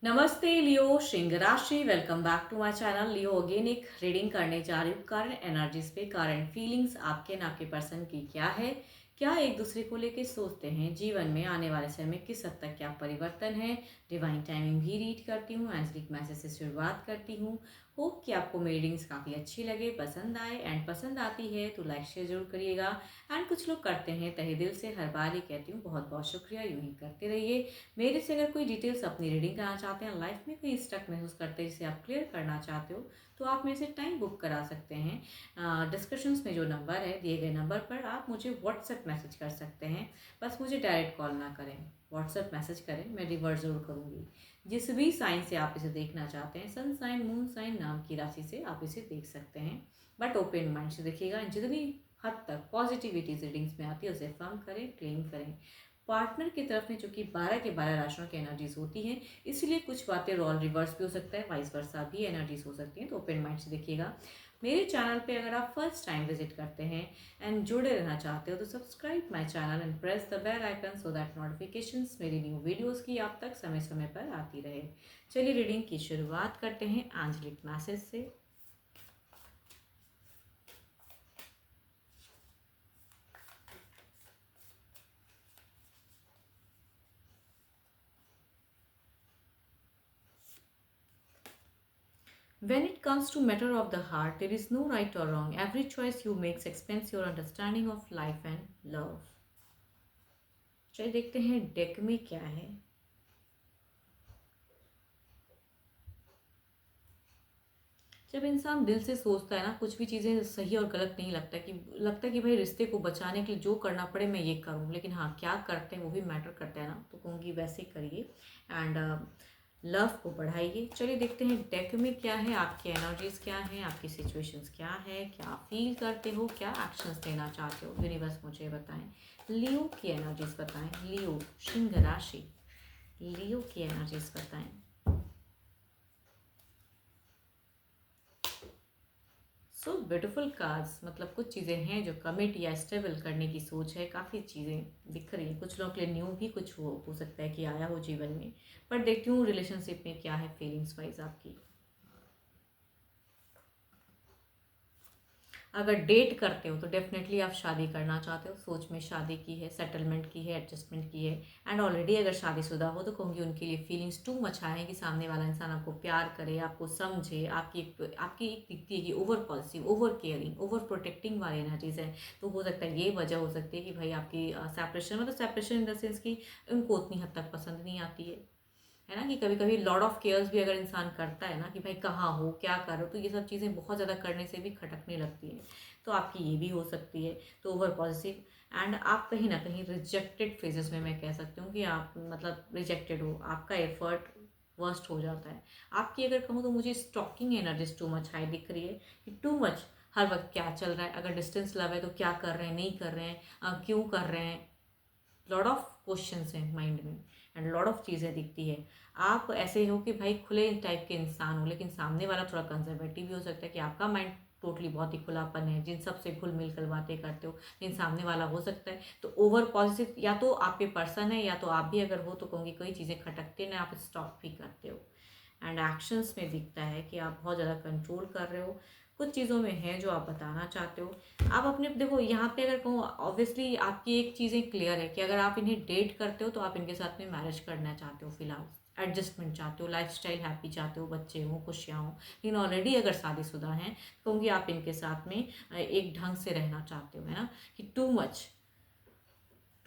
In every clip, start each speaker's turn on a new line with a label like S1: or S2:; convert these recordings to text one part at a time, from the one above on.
S1: नमस्ते लियो सिंह राशि। Welcome back to my channel Leo. Again एक रीडिंग करने जा रही हूँ करंट एनर्जीज पे। करंट फीलिंग्स आपके ना आपके पर्सन की क्या है, क्या एक दूसरे को लेके सोचते हैं, जीवन में आने वाले समय में किस हद तक क्या परिवर्तन है। डिवाइन टाइमिंग भी रीड करती हूँ, एंजलिक मैसेज से शुरुआत करती हूँ। होप कि आपको मेरी रीडिंग्स काफ़ी अच्छी लगे, पसंद आए। एंड पसंद आती है तो लाइक शेयर जरूर करिएगा। एंड कुछ लोग करते हैं तहे दिल से, हर बार ही कहती हूँ बहुत बहुत शुक्रिया, यूँ ही करते रहिए। मेरे से अगर कोई डिटेल्स अपनी रीडिंग करना चाहते हैं, लाइफ में कोई स्टक महसूस करते हैं जिसे आप क्लियर करना चाहते हो, तो आप मेरे से टाइम बुक करा सकते हैं। डिस्क्रिप्शंस में जो नंबर है, दिए गए नंबर पर आप मुझे व्हाट्सएप मैसेज कर सकते हैं। बस मुझे डायरेक्ट कॉल ना करें, व्हाट्सएप मैसेज करें, मैं रिवर्स जरूर करूँगी। जिस भी साइन से आप इसे देखना चाहते हैं, सन साइन, मून साइन, नाम की राशि से आप इसे देख सकते हैं। बट ओपन माइंड से देखिएगा। जितनी हद तक पॉजिटिविटी रीडिंग्स में आती है उसे फर्म करें, क्लेम करें। पार्टनर की तरफ में चूंकि 12 के 12 राशियों की एनर्जीज होती हैं, इसलिए कुछ बातें रोल रिवर्स भी हो सकता है, वाइस वर्सा भी एनर्जीज हो सकती हैं। तो ओपन माइंड से देखिएगा। मेरे चैनल पे अगर आप फर्स्ट टाइम विजिट करते हैं एंड जुड़े रहना चाहते हो तो subscribe my channel and press the bell icon so that notifications मेरी न्यू वीडियोस की आप तक समय समय पर आती रहे। चलिए रीडिंग की शुरुआत करते हैं एंजलिक मैसेज से। When it comes to matter of the heart, there is no right or wrong. Every choice you make expands your understanding of life and love. चलिए देखते हैं डेक में क्या है। जब इंसान दिल से सोचता है ना, कुछ भी चीज़ें सही और गलत नहीं लगता कि भाई रिश्ते को बचाने के लिए जो करना पड़े मैं ये करूँ, लेकिन हाँ क्या करते हैं वो भी मैटर करता है ना, तो कहूँगी वैसे करिए। एंड लव को बढ़ाइए। चलिए देखते हैं डेक में क्या है, आपकी एनर्जीज क्या है, आपकी सिचुएशंस क्या है, क्या फील करते हो, क्या एक्शंस लेना चाहते हो, यूनिवर्स मुझे बताएं। लियो की एनर्जीज बताएं। लियो सिंह राशि, लियो की एनर्जीज बताएं। सो ब्यूटिफुल कार्ड्स, मतलब कुछ चीज़ें हैं जो कमिट या स्टेबल करने की सोच है। काफ़ी चीज़ें दिख रही हैं, कुछ लोगों के लिए न्यू भी कुछ हो सकता है कि आया हो जीवन में। पर देखती हूँ रिलेशनशिप में क्या है फीलिंग्स वाइज आपकी। अगर डेट करते हो तो डेफिनेटली आप शादी करना चाहते हो, सोच में शादी की है, सेटलमेंट की है, एडजस्टमेंट की है। एंड ऑलरेडी अगर शादीशुदा हो तो कहूँगी उनके लिए फीलिंग्स टू मच आए हैं कि सामने वाला इंसान आपको प्यार करे, आपको समझे। आपकी एक दिखती है कि over positive, over caring, over protecting वाली एनर्जीज है। तो हो सकता है ये वजह हो सकती है कि भाई आपकी सेपरेशन, मतलब सेपरेशन इन द सेंस कि उनको उतनी हद तक पसंद नहीं आती है ना। कि कभी कभी लॉट ऑफ केयर्स भी अगर इंसान करता है ना कि भाई कहाँ हो, क्या कर रहे हो, तो ये सब चीज़ें बहुत ज़्यादा करने से भी खटकने लगती है। तो आपकी ये भी हो सकती है। तो ओवर पॉजिटिव एंड आप कहीं ना कहीं रिजेक्टेड फेजेस में, मैं कह सकती हूँ कि आप मतलब रिजेक्टेड हो, आपका एफर्ट वर्स्ट हो जाता है। आपकी अगर कहूँ तो मुझे stalking energies too much high दिख रही है कि टू मच हर वक्त क्या चल रहा है। अगर डिस्टेंस लव है तो क्या कर रहे हैं, नहीं कर रहे हैं, क्यों कर रहे हैं। लॉट ऑफ क्वेश्चंस हैं माइंड में एंड लॉट ऑफ चीज़ें दिखती है। आप ऐसे हो कि भाई खुले टाइप के इंसान हो, लेकिन सामने वाला थोड़ा कंजर्वेटिव भी हो सकता है कि आपका माइंड टोटली बहुत ही खुलापन है, जिन सब से घुल मिल कर बातें करते हो, लेकिन सामने वाला हो सकता है तो ओवर पॉजिटिव। या तो आपके पर्सन है या तो आप भी अगर हो तो कहूँगी कई चीज़ें खटकते ना, आप स्टॉप भी करते हो। एंड एक्शंस में दिखता है कि आप बहुत ज़्यादा कंट्रोल कर रहे हो। कुछ चीज़ों में है जो आप बताना चाहते हो। आप अपने देखो यहाँ पे अगर कहूँ, ऑब्वियसली आपकी एक चीज़ें क्लियर है कि अगर आप इन्हें डेट करते हो तो आप इनके साथ में मैरिज करना चाहते हो, फिलहाल एडजस्टमेंट चाहते हो, लाइफस्टाइल हैप्पी चाहते हो, बच्चे हों, खुशियाँ हों। लेकिन ऑलरेडी अगर शादीशुदा हैं तो कहूँगी आप इनके साथ में एक ढंग से रहना चाहते हो, है ना। कि टू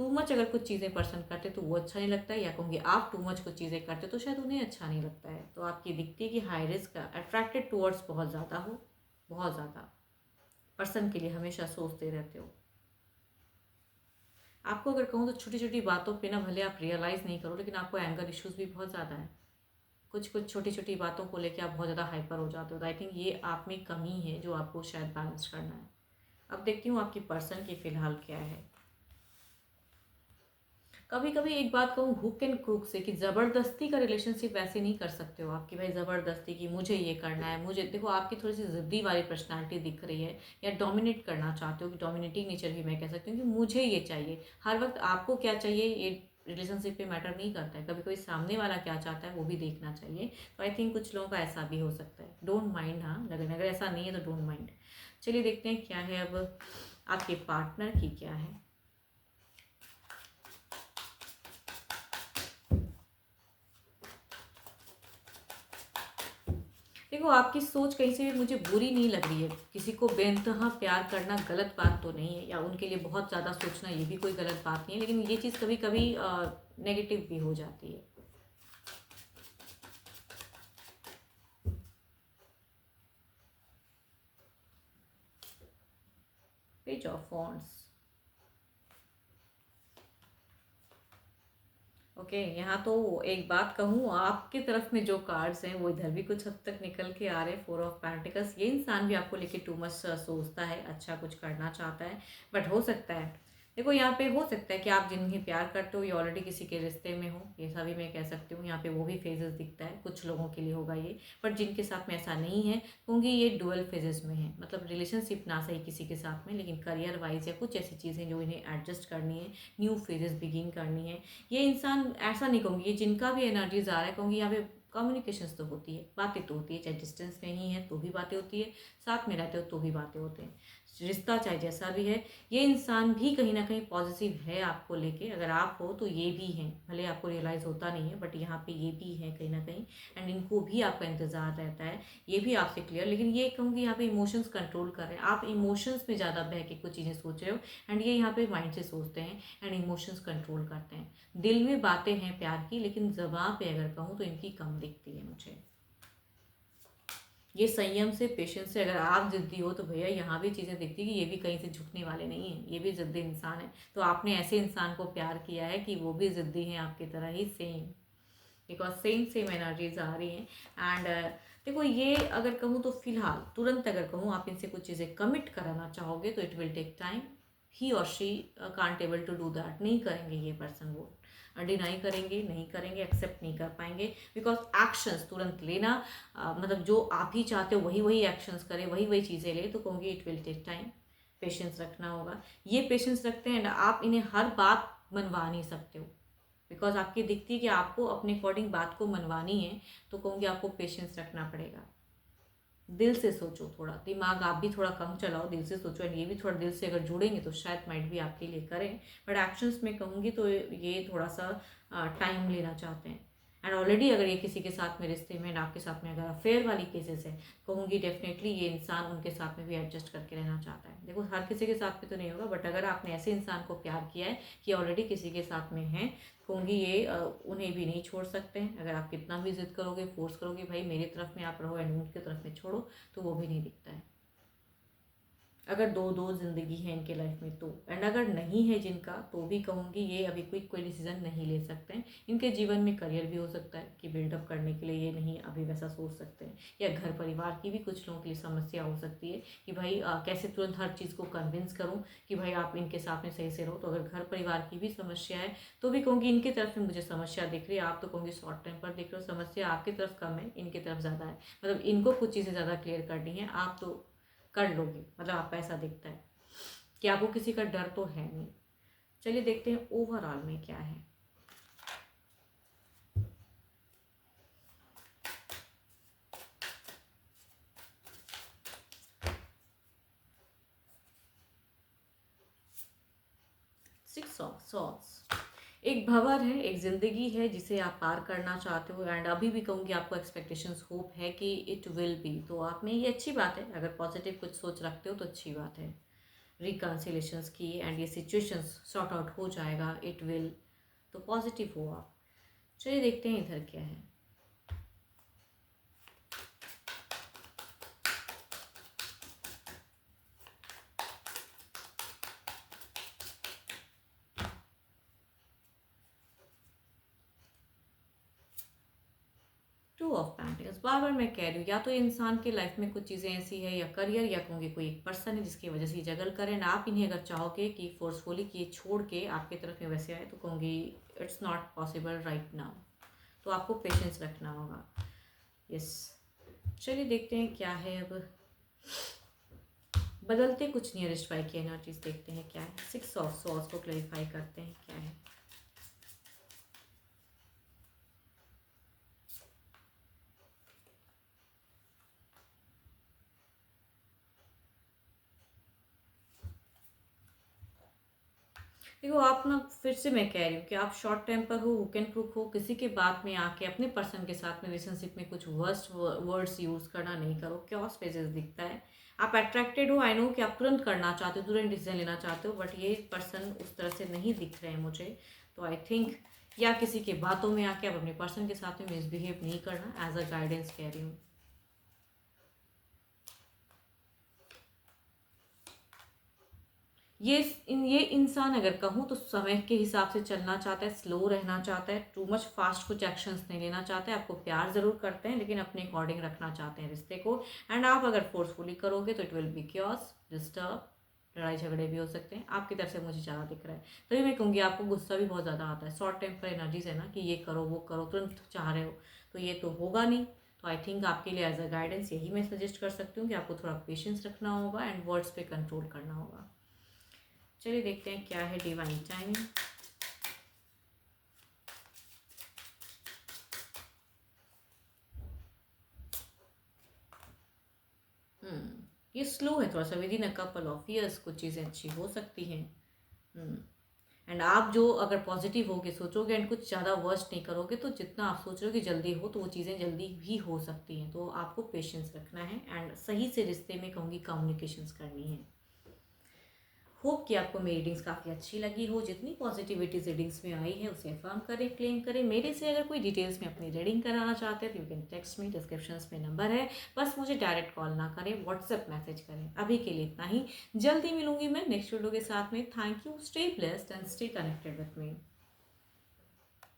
S1: मच अगर कुछ चीज़ें पसंद करते तो वो अच्छा नहीं लगता है, या कहूँगी आप टू मच कुछ चीज़ें करते तो शायद उन्हें अच्छा नहीं लगता है। तो आपकी दिखती है कि हाई रिस्क, अट्रैक्टेड टूवर्ड्स बहुत ज़्यादा हो, बहुत ज़्यादा पर्सन के लिए हमेशा सोचते रहते हो। आपको अगर कहूँ तो छोटी छोटी बातों पे ना भले आप रियलाइज़ नहीं करो, लेकिन आपको एंगर इश्यूज भी बहुत ज़्यादा है। कुछ कुछ छोटी छोटी बातों को लेकर आप बहुत ज़्यादा हाइपर हो जाते हो। तो आई थिंक ये आप में कमी है जो आपको शायद बैलेंस करना है। अब देखती हूँ आपकी पर्सन की फ़िलहाल क्या है। कभी कभी एक बात कहूँ हुक एंड क्रूक से, कि ज़बरदस्ती का रिलेशनशिप वैसे नहीं कर सकते हो आप कि भाई ज़बरदस्ती की मुझे ये करना है। मुझे देखो आपकी थोड़ी सी ज़िद्दी वाली पर्सनालिटी दिख रही है, या डोमिनेट करना चाहते हो, कि डोमिनेटिंग नेचर भी मैं कह सकती हूँ कि मुझे ये चाहिए, हर वक्त आपको क्या चाहिए ये रिलेशनशिप पे मैटर नहीं करता है, कभी कोई सामने वाला क्या चाहता है वो भी देखना चाहिए। तो आई थिंक कुछ लोगों का ऐसा भी हो सकता है, डोंट माइंड। हाँ, लेकिन अगर ऐसा नहीं है तो डोंट माइंड। चलिए देखते हैं क्या है अब आपके पार्टनर की क्या है। देखो, आपकी सोच कहीं से भी मुझे बुरी नहीं लग रही है। किसी को बेइंतहा प्यार करना गलत बात तो नहीं है, या उनके लिए बहुत ज़्यादा सोचना ये भी कोई गलत बात नहीं है, लेकिन ये चीज़ कभी कभी नेगेटिव भी हो जाती है। Page of wands. ओके, यहाँ तो एक बात कहूँ, आपके तरफ में जो कार्ड्स हैं वो इधर भी कुछ हद तक निकल के आ रहे हैं। 4 ऑफ पेंटिकल्स, ये इंसान भी आपको लेके टू मच सोचता है, अच्छा कुछ करना चाहता है, बट हो सकता है, देखो यहाँ पे हो सकता है कि आप जिन्हें प्यार करते हो ये ऑलरेडी किसी के रिश्ते में हो, ये सभी मैं कह सकती हूँ। यहाँ पे वो भी फेजेस दिखता है, कुछ लोगों के लिए होगा ये, बट जिनके साथ में ऐसा नहीं है, क्योंकि ये डुअल फेजेस में है, मतलब रिलेशनशिप ना सही किसी के साथ में, लेकिन करियर वाइज या कुछ ऐसी चीज़ें जो इन्हें एडजस्ट करनी है, न्यू फेजेस बिगिन करनी है। ये इंसान ऐसा नहीं कहूँगी, ये जिनका भी एनर्जीज आ रहा है, कहूँगी यहाँ पे कम्युनिकेशंस तो होती है, बातें तो होती है, चाहे डिस्टेंस में ही है तो भी बातें होती है, साथ में रहते हो तो भी बातें होते हैं, रिश्ता चाहे जैसा भी है। ये इंसान भी कहीं ना कहीं पॉजिटिव है आपको लेके, अगर आप हो तो ये भी हैं, भले आपको रियलाइज़ होता नहीं है, बट यहाँ पे ये भी हैं कहीं ना कहीं, एंड इनको भी आपका इंतज़ार रहता है, ये भी आपसे क्लियर। लेकिन ये कहूँगी यहाँ पे इमोशंस कंट्रोल कर रहे हैं, आप इमोशंस में ज़्यादा बह के कुछ चीज़ें सोच रहे हो, एंड ये यहाँ पे माइंड से सोचते हैं एंड इमोशंस कंट्रोल करते हैं। दिल में बातें हैं प्यार की, लेकिन ज़बान पे अगर कहूँ तो इनकी कम दिखती है मुझे। ये संयम से, पेशेंस से, अगर आप जिद्दी हो तो भैया यहाँ भी चीज़ें दिखती कि ये भी कहीं से झुकने वाले नहीं हैं, ये भी जिद्दी इंसान है। तो आपने ऐसे इंसान को प्यार किया है कि वो भी जिद्दी हैं आपकी तरह ही, same, because same same energies आ रही हैं। एंड देखो, ये अगर कहूँ तो फिलहाल तुरंत अगर कहूँ आप इनसे कुछ चीज़ें कमिट कराना चाहोगे तो it will take time. He और she can't able to do that, नहीं करेंगे ये पर्सन, वो डिनाई करेंगे, नहीं करेंगे, एक्सेप्ट नहीं कर पाएंगे, बिकॉज एक्शंस तुरंत लेना, मतलब जो आप ही चाहते हो वही वही एक्शंस करें, वही वही चीज़ें ले, तो कहूँगी it will take time, patience रखना होगा। ये पेशेंस रखते हैं एंड आप इन्हें हर बात मनवा नहीं सकते हो, बिकॉज आपकी दिखती है कि आपको अपने अकॉर्डिंग बात को मनवानी है, तो कहूँगी आपको पेशेंस रखना पड़ेगा। दिल से सोचो, थोड़ा दिमाग आप भी थोड़ा कम चलाओ, दिल से सोचो, एंड ये भी थोड़ा दिल से अगर जुड़ेंगे तो शायद माइट भी आपके लिए करें, बट एक्शंस में कहूँगी तो ये थोड़ा सा टाइम लेना चाहते हैं। एंड ऑलरेडी अगर ये किसी के साथ में रिश्ते में, आपके साथ में अगर अफेयर वाली केसेस है, कहूँगी डेफिनेटली ये इंसान उनके साथ में भी एडजस्ट करके रहना चाहता है। देखो, हर किसी के साथ में तो नहीं होगा, बट अगर आपने ऐसे इंसान को प्यार किया है कि ऑलरेडी किसी के साथ में है, कहूँगी ये उन्हें भी नहीं छोड़ सकते हैं। अगर आप कितना भी जिद करोगे, फोर्स करोगे भाई मेरी तरफ में आप रहो एंड उनकी तरफ में छोड़ो, तो वो भी नहीं दिखता है। अगर दो दो ज़िंदगी है इनके लाइफ में तो, एंड अगर नहीं है जिनका, तो भी कहूँगी ये अभी कोई डिसीजन नहीं ले सकते हैं। इनके जीवन में करियर भी हो सकता है कि बिल्डअप करने के लिए ये नहीं अभी वैसा सोच सकते हैं, या घर परिवार की भी कुछ लोगों के लिए समस्या हो सकती है कि भाई कैसे तुरंत हर चीज़ को कन्विंस करूँ कि भाई आप इनके साथ में सही से रहो। तो अगर घर परिवार की भी समस्या है तो भी कहूँगी इनकी तरफ में मुझे समस्या दिख रही है, आप तो कहूँगी शॉर्ट टाइम पर दिख रहे हो, समस्या आपकी तरफ कम है, इनकी तरफ ज़्यादा है, मतलब इनको कुछ चीज़ें ज़्यादा क्लियर करनी है, आप तो कर लोगे, मतलब आपका ऐसा दिखता है कि आपको किसी का डर तो है नहीं। चलिए देखते हैं ओवरऑल में क्या है। सिक्स ऑफ सॉर्ड्स, एक भंवर है, एक ज़िंदगी है जिसे आप पार करना चाहते हो, एंड अभी भी कहूँगी आपको एक्सपेक्टेशंस, होप है कि इट विल बी। तो आप में ये अच्छी बात है, अगर पॉजिटिव कुछ सोच रखते हो तो अच्छी बात है। रिकन्सिलेशंस की एंड ये सिचुएशंस सॉर्ट आउट हो जाएगा, इट विल, तो पॉजिटिव हो आप। चलिए देखते हैं इधर क्या है। टू ऑफ पेंटिकल्स, बार बार मैं कह रही हूँ, या तो इंसान के लाइफ में कुछ चीज़ें ऐसी है, या करियर, या कहूँगी कोई एक पर्सन है जिसकी वजह से ये जगल करें, ना आप इन्हें अगर चाहोगे कि फोर्सफुली कि ये छोड़ के आपकी तरफ में वैसे आए, तो कहूँगी it's not possible right now, तो आपको पेशेंस रखना होगा। यस, चलिए देखते हैं क्या है अब। बदलते कुछ नहीं है, रिश्वाई की एनर्जीज देखते हैं क्या है। 6 ऑफ सॉर्ड्स को क्लैरिफाई करते हैं क्या है। देखो आप ना, फिर से मैं कह रही हूँ कि आप शॉर्ट टेम्पर हो, हुक एंड क्रुक हो, किसी के बात में आके अपने पर्सन के साथ में रिलेशनशिप में कुछ वर्स्ट वर्ड्स यूज़ करना नहीं करो। क्योस फेजेस दिखता है, आप अट्रैक्टेड हो, आई नो कि आप तुरंत करना चाहते हो, तुरंत डिसीजन लेना चाहते हो, बट ये पर्सन उस तरह से नहीं दिख रहे हैं मुझे। तो आई थिंक या किसी के बातों में आके आप अपने पर्सन के साथ में मिसबिहेव नहीं करना, एज अ गाइडेंस कह रही हूँ। ये इंसान अगर कहूँ तो समय के हिसाब से चलना चाहता है, स्लो रहना चाहता है, टू मच फास्ट कुछ एक्शंस नहीं लेना चाहता है। आपको प्यार ज़रूर करते हैं लेकिन अपने अकॉर्डिंग रखना चाहते हैं रिश्ते को। एंड आप अगर फोर्सफुली करोगे तो it will be chaos, disturb, लड़ाई झगड़े भी हो सकते हैं। आपकी तरफ से मुझे ज़्यादा दिख रहा है, तभी मैं कहूँगी आपको गुस्सा भी बहुत ज़्यादा आता है। शॉर्ट टेम्पर एनर्जीज है ना कि ये करो वो करो, तुरंत चाह रहे हो, तो ये तो होगा नहीं। तो आई थिंक आपके लिए एज अ गाइडेंस यही मैं सजेस्ट कर सकती हूँ कि आपको थोड़ा पेशेंस रखना होगा एंड वर्ड्स पे कंट्रोल करना होगा। चलिए देखते हैं क्या है डिवाइन टाइमिंग। ये स्लो है थोड़ा सा, with in a couple of years कुछ चीज़ें अच्छी हो सकती हैं। एंड आप जो अगर पॉजिटिव होके सोचोगे एंड कुछ ज़्यादा वर्स्ट नहीं करोगे, तो जितना आप सोच रहे हो कि जल्दी हो, तो वो चीज़ें जल्दी भी हो सकती हैं। तो आपको पेशेंस रखना है एंड सही से रिश्ते में कहूँगी कम्युनिकेशंस करनी है। होप कि आपको मेरी रीडिंग्स काफ़ी अच्छी लगी हो। जितनी पॉजिटिविटी रीडिंग्स में आई है उसे अफर्म करें, क्लेम करें। मेरे से अगर कोई डिटेल्स में अपनी रीडिंग कराना चाहते हैं तो you can text me, description में नंबर है। बस मुझे डायरेक्ट कॉल ना करें, व्हाट्सएप मैसेज करें। अभी के लिए इतना ही, जल्दी मिलूंगी मैं नेक्स्ट वीडियो के साथ में। Thank you, stay blessed and stay connected with me.